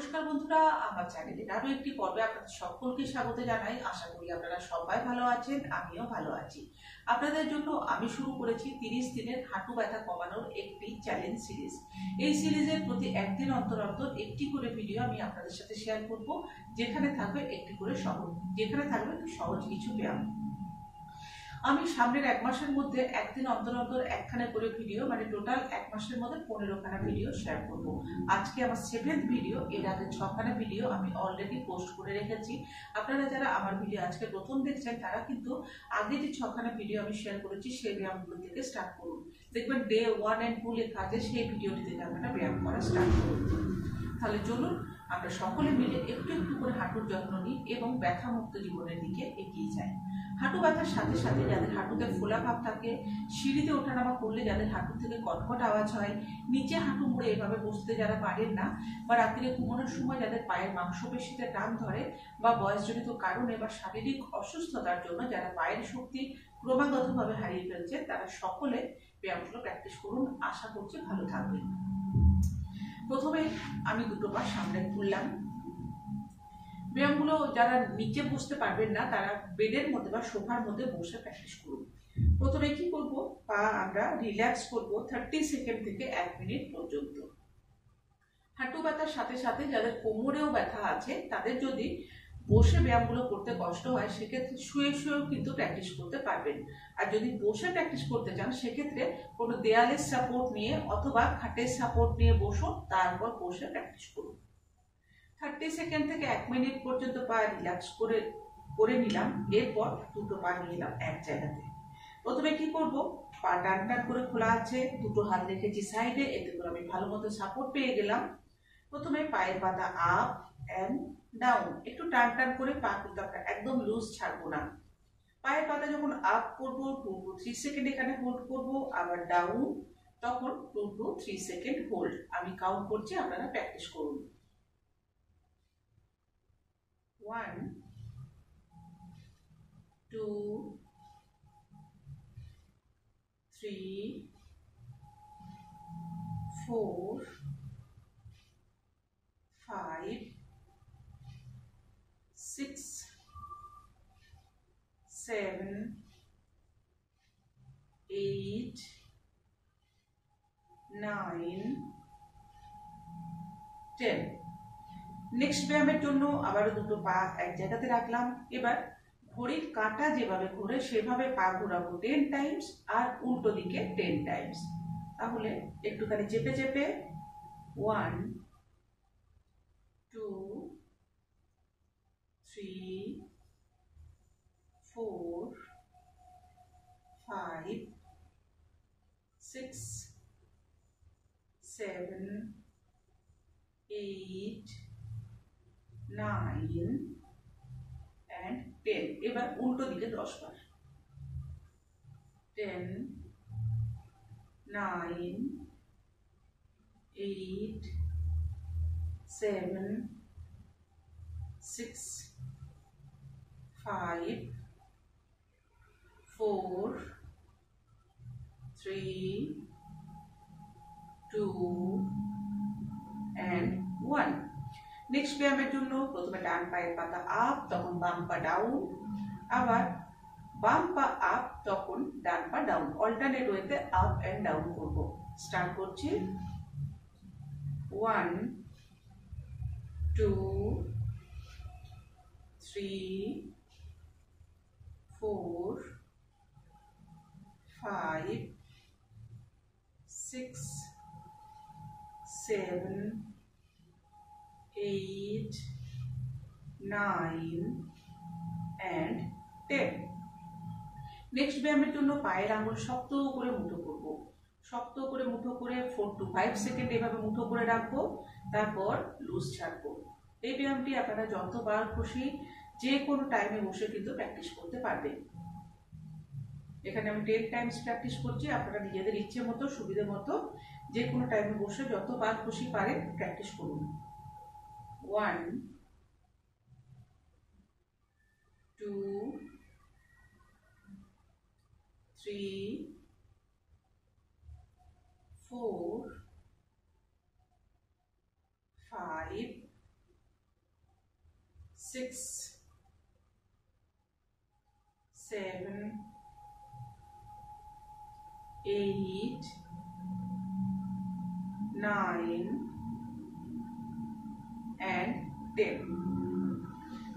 নমস্কার বন্ধুরা, আমার চ্যানেলের আরো একটি পর্বে আপনাদের সকলকে স্বাগত জানাই। আশা করি আপনারা সবাই ভালো আছেন, আমিও ভালো আছি। আপনাদের জন্য আমি শুরু করেছি 30 দিনের হাঁটু ব্যথা কমানোর একটি চ্যালেঞ্জ সিরিজ। এই সিরিজের প্রতি একদিন অন্তর অন্তর একটি করে ভিডিও আমি আপনাদের সাথে শেয়ার করব, যেখানে থাকবে সহজ কিছু ব্যায়াম। আমি সামনের এক মাসের মধ্যে একদিন অন্তর অন্তর একখানে করে ভিডিও, মানে টোটাল এক মাসের মধ্যে 15খানা ভিডিও শেয়ার করব। আজকে আমার 7th ভিডিও। এর আগে 6খানা ভিডিও আমি অলরেডি পোস্ট করে রেখেছি। আপনারা যারা আমার ভিডিও আজকে প্রথম দেখছেন তারা কিন্তু আগে যে 6খানা ভিডিও আমি শেয়ার করেছি সেই ব্যায়ামগুলো থেকে স্টার্ট করুন। দেখবেন ডে 1 and 2 লেখা আছে, সেই ভিডিওটি থেকে আপনারা ব্যায়াম করা স্টার্ট করুন। তাহলে চলুন আমরা সকলে মিলে একটু একটু করে হাঁটুর যত্ন নিই এবং ব্যথামুক্ত জীবনের দিকে এগিয়ে যাই। হাঁটু ব্যথার সাথে সাথে যাদের হাঁটুতে ফোলা ভাব থাকে, সিঁড়িতে ওঠানামা করলে যাদের হাঁটু থেকে কটকট আওয়াজ হয়, নিচে হাঁটু মুড়ে এভাবে বসতে যারা পারেন না, বা রাত্রে ঘুমানোর সময় যাদের পায়ের মাংসপেশিতে টান ধরে, বা বয়সজনিত কারণে বা শারীরিক অসুস্থতার জন্য যারা পায়ের শক্তি ক্রমাগতভাবে হারিয়ে ফেলছে, তারা সকলে ব্যায়ামগুলো প্র্যাকটিস করুন। আশা করছি ভালো থাকবেন। প্রথমে আমি দুটো পা সামনে তুললাম। ব্যায়ামগুলো যারা নিচে বসতে পারবেন না তারা বেডের মধ্যে বা সোফার মধ্যে বসে প্র্যাকটিস করুন। প্রথমে কি করব, পা আমরা রিল্যাক্স করব 30 সেকেন্ড থেকে 1 মিনিট পর্যন্ত। হাঁটু ব্যথার সাথে সাথে যাদের কোমরেও ব্যথা আছে, তাদের যদি বসে ব্যায়ামগুলো করতে কষ্ট হয়, সেক্ষেত্রে শুয়ে শুয়েও কিন্তু প্র্যাকটিস করতে পারবেন। আর যদি বসে প্র্যাকটিস করতে চান, সেক্ষেত্রে কোনো দেয়ালের সাপোর্ট নিয়ে অথবা খাটের সাপোর্ট নিয়ে বসুন, তারপর বসে প্র্যাকটিস করুন। 30 সেকেন্ড থেকে 1 মিনিট পর্যন্ত পা রিল্যাক্স করে নিলাম। এরপর দুটো পা নিয়ে নিলাম এক জায়গাতে। প্রথমে কি করব, পা টান টান করে খোলা আছে, দুটো হাত রেখেছি সাইডে, এতে করে আমি ভালো মতো সাপোর্ট পেয়ে গেলাম। প্রথমে পায়ের পাতা আপ অ্যান্ড ডাউন, একটু টান টান করে পা কিন্তু আমরা একদম লুজ ছাড়বো না। পায়ের পাতা যখন আপ করবো 2 to 3 সেকেন্ড এখানে হোল্ড করব, আবার ডাউন তখন 2 to 3 সেকেন্ড হোল্ড। আমি কাউন্ট করছি, আপনারা প্র্যাকটিস করুন। 1 2 3 4 5 6 7 8 9 10। নেক্সট ব্যায়ামের জন্য আবারও দুটো পা এক জায়গাতে রাখলাম। এবার ঘড়ির কাঁটা যেভাবে ঘোরে সেভাবে পা ঘোরাবো 10 টাইমস, আর উল্টো দিকে 10 টাইমস। তাহলে একটুখানি চেপে চেপে 1 2 3 4 5 6 7 8 9 and 10। এবার উল্টো দিকে 10 বার। 10 9 8 7 6 5 4 3 2 and 1। নেক্সট ব্যায়ামের জন্য প্রথমে ডান পায়ের পাতা আপ, তখন বাম পা ডাউন, আবার বাম পা আপ, তখন ডান পা ডাউন। অল্টারনেট ওয়েতে আপ এন্ড ডাউন করব। স্টার্ট করছি। 1 2 3 4 5 6 7 8 9 and 10। নেক্সট ব্যায়ামের জন্য পায়ের আঙুল শক্ত করে মুঠো করব। শক্ত করে মুঠো করে 4 to 5 সেকেন্ড এভাবে মুঠো করে রাখবো, তারপর লুজ ছাড়বো। এই ব্যায়ামটি আপনারা যতবার খুশি যে কোনো টাইমে বসে কিন্তু প্র্যাকটিস করতে পারবেন। এখানে আমি 10 টাইমস প্র্যাকটিস করছি, আপনারা নিজেদের ইচ্ছে মতো সুবিধে মতো যে কোনো টাইমে বসে যতবার খুশি পারেন প্র্যাকটিস করুন। 1 2 3 4 5 6, 7, 8, 9 and 10.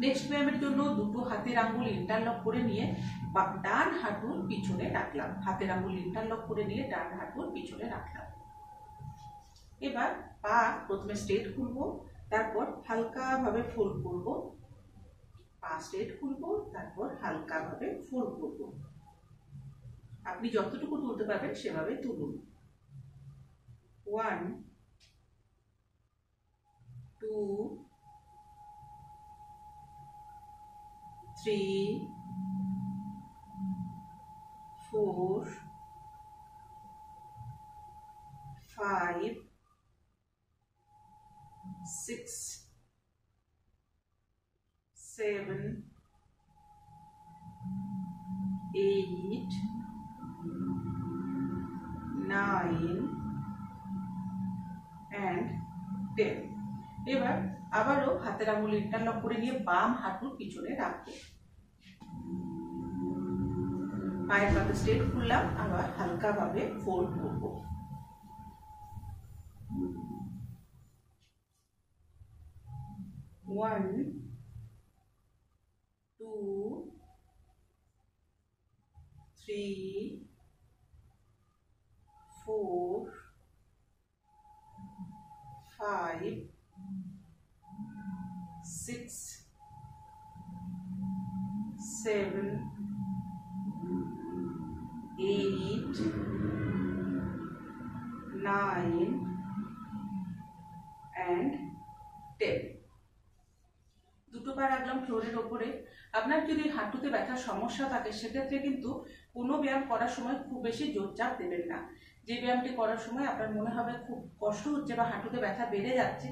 নেক্সট ব্যায়ামের জন্য দুটো হাতের আঙ্গুল ইন্টারলক করে নিয়ে ডান হাঁটুর পিছনে রাখলাম। হাতের আঙ্গুল ইন্টারলক করে নিয়ে ডান হাঁটুর পিছনে রাখলাম। এবার পা প্রথমে স্ট্রেট খুলবো, তারপর হালকা ভাবে ফোল্ড করব। পা স্ট্রেট খুলবো, তারপর হালকা ভাবে ফোল্ড করব। আপনি যতটুকু তুলতে পারবেন সেভাবে তুলুন। 1, 2, 3, 4, 5, 6, 7, 8, 9 and 10. এবার আবারও হাতের আঙুল ইন্টারলক করে নিয়ে বাম হাঁটুর পিছনে রাখবো। পায়ের পাতা স্ট্রেট খুললাম, আবার হালকা ভাবে ফোল্ড করব। 1, 2, 3, 4, 5, 6, 7, 8, 9 and 10. দুটো পা রাখলাম ফ্লোরের ওপরে। আপনার যদি হাঁটুতে ব্যথার সমস্যা থাকে সেক্ষেত্রে কিন্তু কোনো ব্যায়াম করার সময় খুব বেশি জোর চাপ দেবেন না। যে ব্যায়ামটি করার সময় আপনার মনে হবে খুব কষ্ট হচ্ছে বা হাঁটুতে ব্যথা বেড়ে যাচ্ছে,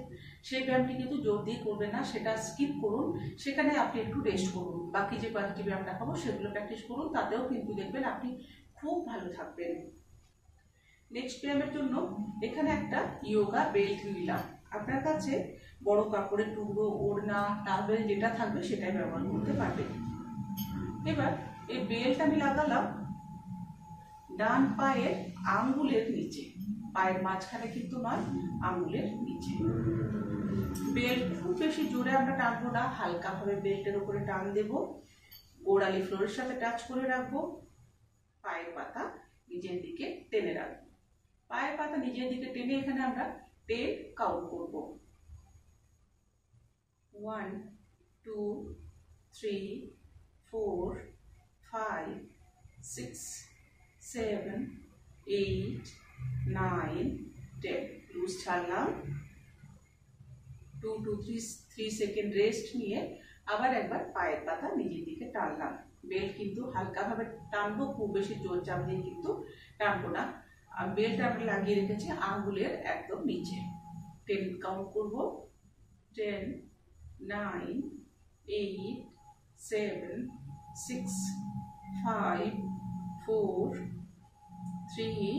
সেই ব্যায়ামটি কিন্তু জোর দিয়ে করবেন না, সেটা স্কিপ করুন। সেখানে আপনি একটু রেস্ট করুন। বাকি যে কয়েকটি ব্যায়াম দেখাবো সেগুলো প্র্যাকটিস করুন, তাতেও কিন্তু দেখবেন আপনি খুব ভালো থাকবেন। নেক্সট ব্যায়ামের জন্য এখানে একটা ইয়োগা বেল্ট নিলাম। আপনার কাছে বড় কাপড়ের টুকরো, ওড়না, টাওয়েল যেটা থাকবে সেটাই ব্যবহার করতে পারবেন। এবার এই বেল্ট আমি লাগালাম ডান পায়ের আঙ্গুলের নিচে, পায়ের মাঝখানে কিন্তু নয়, আঙ্গুলের নিচে। বেল্ট খুব বেশি জোরে আমরা টানবো না, হালকা ভাবে বেল্টের উপরে টান দেব। গোড়ালি ফ্লোরের সাথে টাচ করে রাখবো। পায়ের পাতা নিজের দিকে টেনে রাখবো। পায়ের পাতা নিজের দিকে টেনে এখানে আমরা 10 কাউন্ট করব। 1, 2, 3, 4, 5, 6, 7, 8, 9, 10. লুজ ছাড়লাম। 2 to 3 সেকেন্ড রেস্ট নিয়ে আবার একবার পায়ের পাতা নিজের দিকে টানলাম। বেল্ট কিন্তু হালকা ভাবে টানবো, খুব বেশি জোর চাপ দিয়ে কিন্তু টানবো না। আর বেল্ট আমরা লাগিয়ে রেখেছি আঙ্গুলের একদম নিচে। 10 কাউন্ট করব। 10, 9, 8, 7, 6, 5, 4, 3,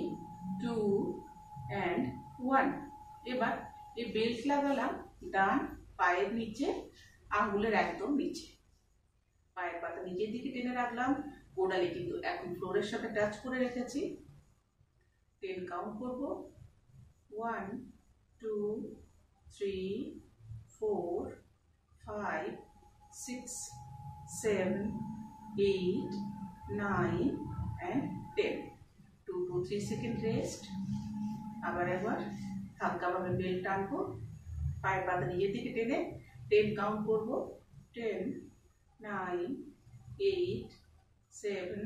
2 and 1. এবার এই বেল্ট লাগালাম ডান পায়ের নিচে, আঙ্গুলের একদম নিচে। পায়ের পাতা নিজের দিকে টেনে রাখলাম। গোড়ালি কিন্তু এখন ফ্লোরের সাথে টাচ করে রেখেছি। 10 কাউন্ট করব। 1, 2, 3, 4, 5, 6, 7, 8, 9 and 10. 2 to 3 second rest. আবার একবার হালকা ভাবে বেল্ট টানবো। পায়ের পাতা নিজের দিকে টেনে 10 কাউন্ট করব। 10, 9, 8, 7,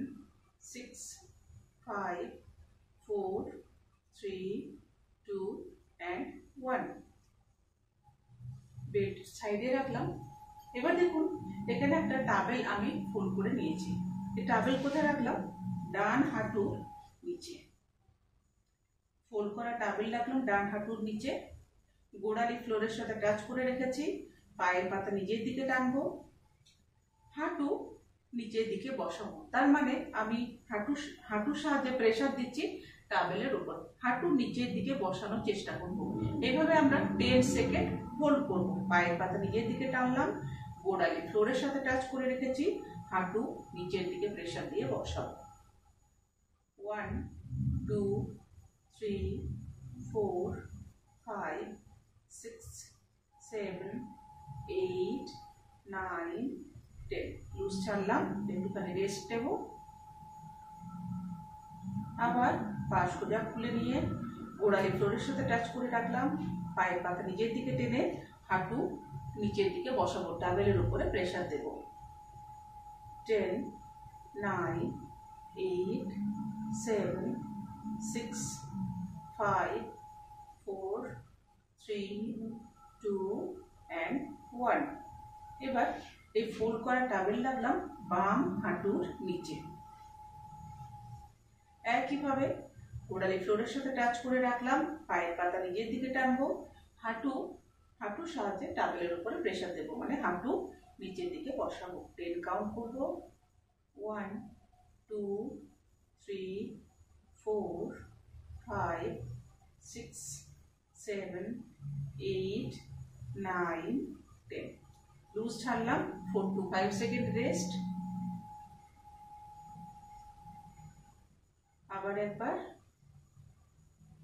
6, 5, 4, 3, 2 and 1. বেল্ট সাইডে রাখলাম। এবার দেখুন এখানে একটা টাওয়েল আমি ফোল্ড করে নিয়েছি। এই টাওয়েল কোথায় রাখলাম? ডান হাঁটুর নিচে। ফোল্ড করা টাওয়েল রাখলাম ডান হাঁটুর নিচে। গোড়ালি ফ্লোরের সাথে টাচ করে রেখেছি। পায়ের পাতা নিজের দিকে টানবো, হাঁটু নিচের দিকে বসাবো। তার মানে আমি হাঁটুর সাহায্যে প্রেসার দিচ্ছি টাওয়েলের উপর, হাঁটু নিচের দিকে বসানোর চেষ্টা করব। এইভাবে আমরা 10 সেকেন্ড হোল্ড করব। পায়ের পাতা নিজের দিকে টানলাম, গোড়ালি ফ্লোরের সাথে টাচ করে রেখেছি, হাঁটু নিচের দিকে প্রেসার দিয়ে বসাবো। 1 2 3 4 5 6 7 8 9 10। লুজ ছাড়লাম, একটুখানি রেস্ট নেব। আবার পা সোজা খুলে নিয়ে গোড়ালি ফ্লোরের সাথে টাচ করে রাখলাম, পায়ের পাতা নিজের দিকে টেনে হাঁটু নিচের দিকে বসাবো, টাবেলের উপরে প্রেসার দেব। 10 9 8 7 6 5 4 3 2 and 1। এবার এই ফোল্ড করা টাবেল রাখলাম বাম হাঁটুর নিচে। একইভাবে গোড়ালি ফ্লোরের সাথে টাচ করে রাখলাম, পায়ের পাতা নিজের দিকে টানবো, হাঁটুর সাহায্যে টাবেলের উপরে প্রেসার দেবো, মানে হাঁটু নিচের দিকে বসাবো। 10 কাউন্ট করবো। 1 2 3 4 5 6 7 8 9 10। লুজ ছাড়লাম, 4 to 5 সেকেন্ড রেস্ট। আবার একবার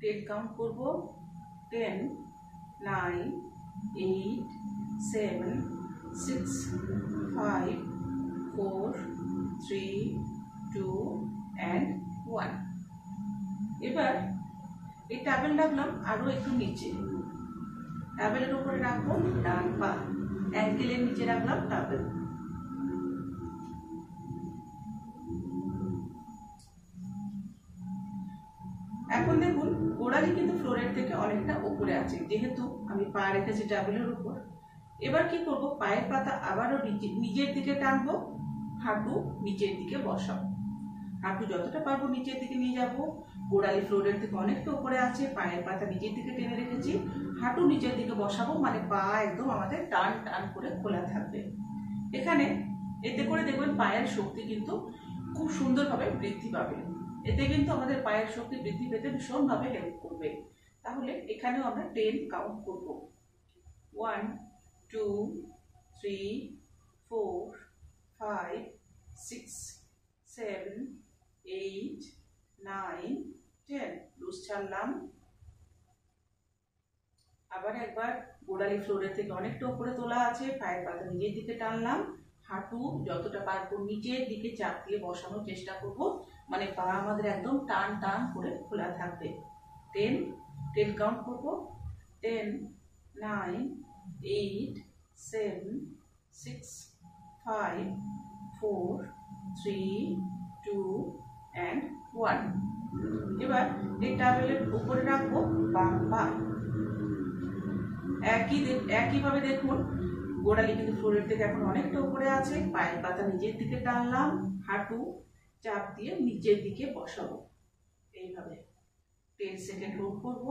10 কাউন্ট করব। 10 9 8 7 6 5 4 3 2 and 1। এবার এই টাবেল রাখলাম আরো একটু নিচে, টাবেলের উপরে রাখবো ডান পা, অ্যাঙ্কেলের নিচে রাখলাম টাবেল। এখন দেখুন গোড়ালি কিন্তু ফ্লোরের থেকে অনেকটা উপরে আছে, যেহেতু আমি পা রেখেছি টাবেলের উপর। এবার কি করব, পায়ের পাতা আবারও নিজের দিকে টানবো, হাঁটু নিচের দিকে বসাবো। হাঁটু যতটা পারবো নিচের দিকে নিয়ে যাব, গোড়ালি ফ্লোরের থেকে অনেকটা উপরে আছে, পায়ের পাতা নিচের দিকে টেনে রেখেছি, হাঁটু নিচের দিকে বসাবো, মানে পা একদম আমাদের টান টান করে খোলা থাকবে। এখানে এতে করে দেখবেন পায়ের শক্তি কিন্তু খুব সুন্দরভাবে বৃদ্ধি পাবে। এতে কিন্তু আমাদের পায়ের শক্তি বৃদ্ধি পেতে ভীষণভাবে হেল্প করবে। তাহলে এখানেও আমরা 10 কাউন্ট করব। 1 2 3 4 5 6 7 8 9 10। লুজ ছাড়লাম। আবার একবার গোড়ালি ফ্লোরের থেকে অনেকটা উপরে তোলা আছে, পায়ের পাতা নিজের দিকে টানলাম, হাঁটু যতটা পারবো নিচের দিকে চাপ দিয়ে বসানোর চেষ্টা করব, মানে পা আমাদের একদম টান টান করে খোলা থাকবে। 10 কাউন্ট করব। 10 9 8 7 6 5 4 3 2 and 1। এবার এই টাবেলের উপরে রাখবো বাম পা। একইভাবে দেখুন গোড়ালি কিন্তু ফ্লোরের থেকে এখন অনেকটা উপরে আছে, পায়ের পাতা নিজের দিকে টানলাম, হাঁটু চাপ দিয়ে নিচের দিকে বসাবো। এইভাবে 10 সেকেন্ড হোল্ড করব।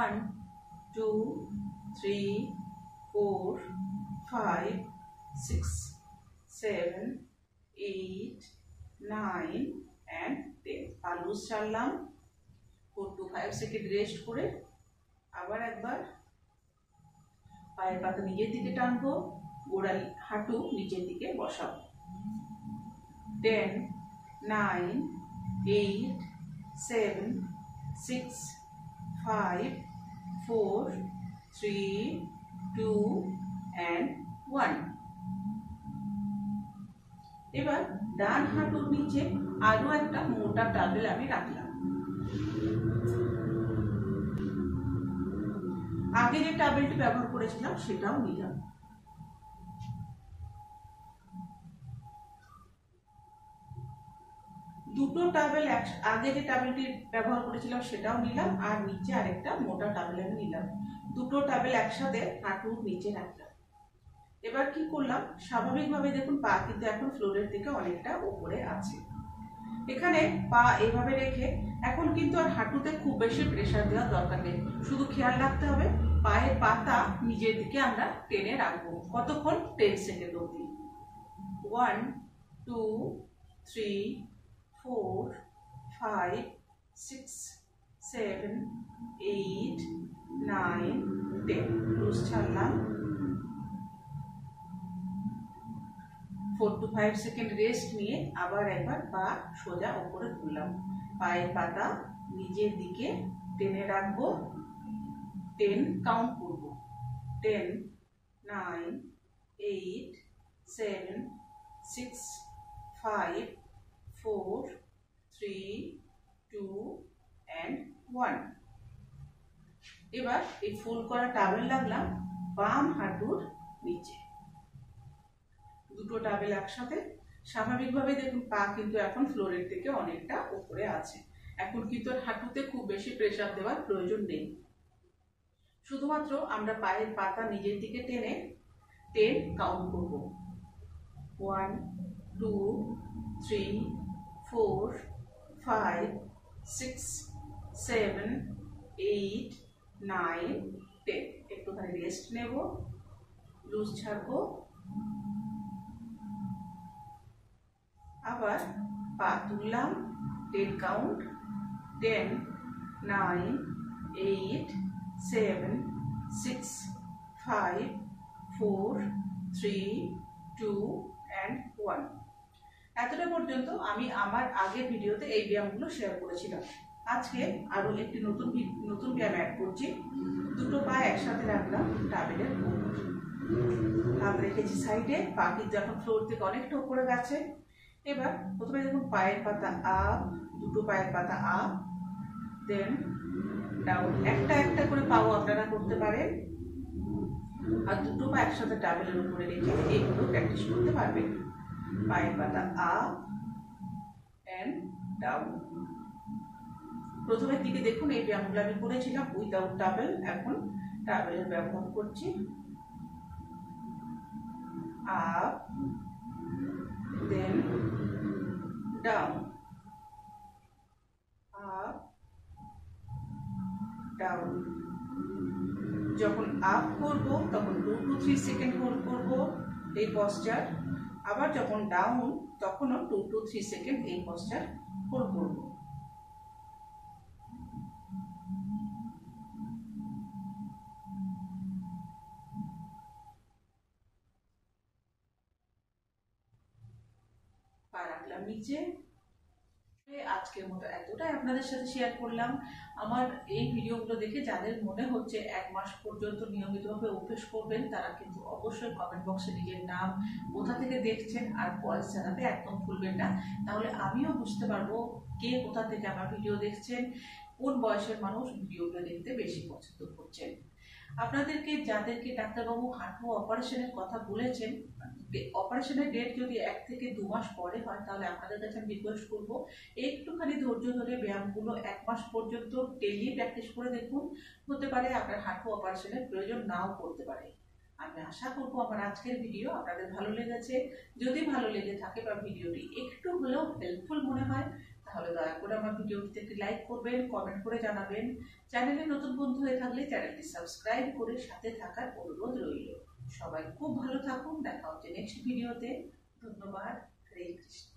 1 2 3 4 5 6 7 8 9 and 10। পা লুজ ছাড়লাম, 4 to 5 সেকেন্ড রেস্ট করে আবার একবার পায়ের পাতা নিজের দিকে টানবো, গোড়ালি হাঁটু নিচের দিকে বসাবো। 10 9 8 7 6 5 4 3 2 and 1। এবার ডান হাঁটুর নিচে আরো একটা মোটা টাবেল আমি রাখলাম। আগে যে টাবেলটি ব্যবহার করেছিলাম সেটাও নিলাম। দুটো টাবেল, আগে যে টাবেলটি ব্যবহার করেছিলাম সেটাও নিলাম, আর নিচে আরেকটা মোটা টাবেল আমি নিলাম। দুটো টাবেল একসাথে হাঁটুর নিচে রাখলাম। এবার কি করলাম, স্বাভাবিকভাবে দেখুন পা কিন্তু এখন ফ্লোরের থেকে অনেকটা উপরে আছে। এখানে পা এভাবে রেখে এখন কিন্তু আর হাঁটুতে খুব বেশি প্রেসার দেওয়ার দরকার নেই, শুধু খেয়াল রাখতে হবে পায়ের পাতা নিজের দিকে আমরা টেনে রাখবো। কতক্ষণ? 10 সেকেন্ড অবধি। 1 2 3 4 5 6 7 8 9 10। লুজ ছাড়লাম। 4 to 5 সেকেন্ড রেস্ট নিয়ে আবার একবার পা সোজা উপরে তুললাম, পায়ের পাতা নিজের দিকে টেনে রাখবো, 10 কাউন্ট করব, 10 9 8 7 6 5 4 3 2 and 1। এবার এই ফোল্ড করা টাওয়েল লাগলাম বাম হাঁটুর নিচে, দুটো টাওয়েল একসাথে। স্বাভাবিকভাবে দেখুন পা কিন্তু এখন ফ্লোরের থেকে অনেকটা উপরে আছে, এখন কিন্তু হাঁটুতে খুব বেশি প্রেসার দেওয়ার প্রয়োজন নেই। শুধুমাত্র আমরা পায়ের পাতা নিজের দিকে টেনে 10 কাউন্ট করব, 1 2 3 4 5 6 7 8 9 10। একটুখানি রেস্ট নেব, লুজ ছাড়বো, আবার পা তুললাম, 10 কাউন্ট, 10 9 8 7 6 5 4 3 2 and 1। এতটা পর্যন্ত আমি আমার আগের ভিডিওতে এই ব্যায়ামগুলো শেয়ার করেছিলাম। আজকে আরো একটি নতুন ব্যায়াম অ্যাড করছি। দুটো পা একসাথে রাখলাম টাওয়েলের উপর, হাত রেখেছি সাইডে, পা কিন্তু এখন ফ্লোর থেকে অনেকটা উপরে গেছে। এবার প্রথমে দেখুন পায়ের পাতা আপ, দুটো পায়ের পাতা আপ, দেন ডাউন। একটা একটা করে পাও আপনারা করতে পারেন, আর দুটো পা একসাথে টাওয়েলের উপরে রেখে এইগুলো প্র্যাকটিস করতে পারবেন। পায়ের পাতা আপ এন্ড ডাউন। প্রথমের দিকে দেখুন এই ব্যায়ামগুলো আমি করেছিলাম উইদাউট টাওয়েল, এখন টাওয়েলের ব্যবহার করছি। Up then down, up down. যখন আপ করব তখন 2 to 3 সেকেন্ড হোল্ড করব এই পশ্চার, আবার যখন ডাউন তখনও 2 to 3 সেকেন্ড এই পশ্চার হোল্ড করব। পা রাখলাম নিচে। আজকের মতো এতটাই আপনাদের সাথে শেয়ার করলাম। আমার এই ভিডিওগুলো দেখে যাদের মনে হচ্ছে 1 মাস পর্যন্ত নিয়মিতভাবে অভ্যেস করবেন, তারা কিন্তু অবশ্যই কমেন্ট বক্সে নিজের নাম, কোথা থেকে দেখছেন আর ভয়েস জানাতে একদম ভুলবেন না, তাহলে আমিও বুঝতে পারবো কে কোথা থেকে আমার ভিডিও দেখছেন, কোন বয়সের মানুষ ভিডিওগুলো দেখতে বেশি পছন্দ করছেন। আপনাদেরকে যাদেরকে ডাক্তারবাবু হাঁটু অপারেশনের কথা বলেছেন, অপারেশনের ডেট যদি 1 থেকে 2 মাস পরে হয়, তাহলে আপনাদের কাছে আমি রিকোয়েস্ট করবো একটুখানি ধৈর্য ধরে ব্যায়ামগুলো 1 মাস পর্যন্ত ডেইলি প্র্যাকটিস করে দেখুন। হতে পারে আপনার হাঁটু অপারেশনের প্রয়োজন নাও পড়তে পারে। আমি আশা করবো আমার আজকের ভিডিও আপনাদের ভালো লেগেছে। যদি ভালো লেগে থাকে বা ভিডিওটি একটু হলেও হেল্পফুল মনে হয়, তাহলে দয়া করে আমার ভিডিওটিতে একটি লাইক করবেন, কমেন্ট করে জানাবেন। চ্যানেলে নতুন বন্ধু হয়ে থাকলে চ্যানেলটি সাবস্ক্রাইব করে সাথে থাকার অনুরোধ রইল। সবাই খুব ভালো থাকুন, দেখা হচ্ছে নেক্সট ভিডিওতে। ধন্যবাদ। হরে কৃষ্ণ।